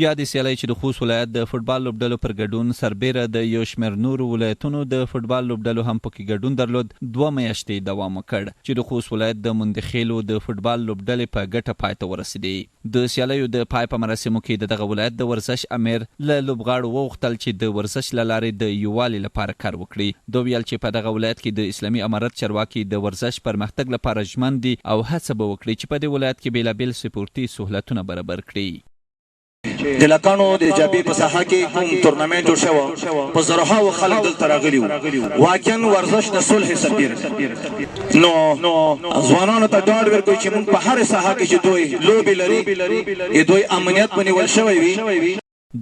یادې سیالۍ چې د خوست ولایت د فوټبال لوبډلو پر ګډون سربیره د یو شمېر نورو ولایتونو د فوټبال لوبډلو هم پکې ګډون درلود 2 میاشتې دوام وکړ چې د خوست ولایت د مندخیلو د فوټبال لوبډلې په ګټه پای ته ورسېدې. د سیالیو د پای په مراسمو کې دغه ولایت د ورزش امیر له لوبغاړو وغوښتل چې د ورزش له لارې د یووالي لپاره کار وکړي. دوی ویل چې په دغه ولایت کې د اسلامي امارت چارواکي د ورزش پرمختګ لپاره ژمن دي او هڅه به وکړي چې په دې ولایت کې بېلابېل سپورتي سهولتونه برابر کړي. د لکانو د جابي په ساحه کې کوم تورنمنت جوړ شوی په زرهاو خلک دلته راغلي وو. واقعا ورزش د صلح سربیره نو ځوانانو ته ډاډ ورکوي چې موږ په هر ساحه کې چې دوی لوبې لري دوی امنیت په نیول شوی وي.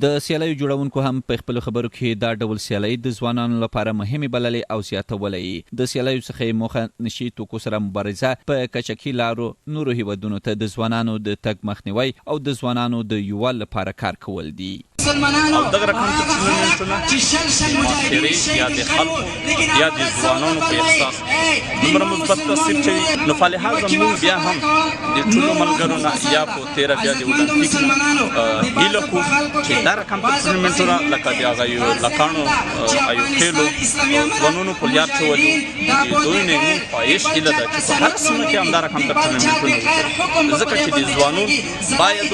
د سیالیو جوړونکو هم په خپلو خبرو کې دا ډول سیالۍ د ځوانانو لپاره مهمې بللې او زیاتولې. د سیالیو څخه موخه نشي توکو سره مبارزه، په کچکي لارو نورو هیوادونو ته د ځوانانو د تګ مخنیوي او د ځوانانو د یووالي لپاره کار کول دي. او دغه رقم ټورنمنټونه معاشرې یا د خلکو یا د ځوانانو په احساس دومره مثبت تاثیر کوي. نو فلهذا موږ بیا هم د ټولو ملګرو نه یا په تیره بیا د اولمپیک نه هیله کوو چې دا رقم ټورنمنټونه لکه د هغه لکانو ایو خیلو ځوانانو کلیات چولي د دوی نه موږ خواهش هیله ده چې په هر سیمه کې هم دا رقم ټورنمنټونه وکړي، ځکه چې د ځوانانو باید د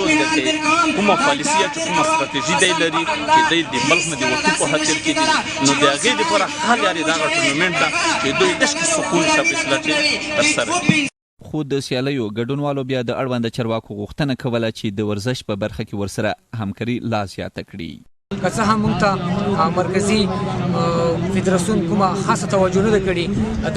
کومه پالیسي یا کومه ستراتیژي دی لري چې دوی د ملک نه د وټو په خاطر کې دي. نو د هغې دپاره حال یاري دغه ټورنمنټ ده چې دوی دشکې سکون ښه فیصله چې ترسره کړي. خو د سیالیو ګډونوالو بیا د اړونده چارواکو غوښتنه کوله چې د ورزش په برخه کې ورسره همکاري لا زیاته کړي. که څه هم موږ ته مرکزي فدراسیون کومه خاصه توجه نه ده کړې،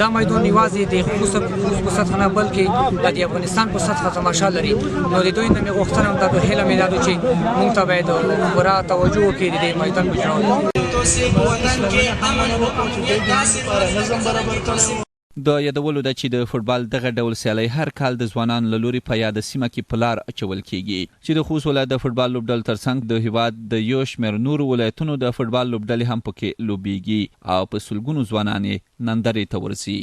دا میدان یوازې د خوست په سطحه نه بلکې د افغانستان په سطحه تماشا لري. نو د دوی نه مې غوښتنه همدا ده، هیله مې دا ده چې موږ ته باید پوره توجه وکړي د دې میدان په جوړولو. د یادولو ده چې د فوټبال دغه ډول سیالۍ هر کال د ځوانانو له لوري په یاده سیمه کې په لار اچول کیږي چې د خوست ولایت د فوټبال لوبډلو ترڅنګ د هیواد د یو شمېر نورو ولایتونو د فوټبال لوبډلې هم پکې لوبیږي او په سلګونو ځوانان یې نندارې ته ورځي.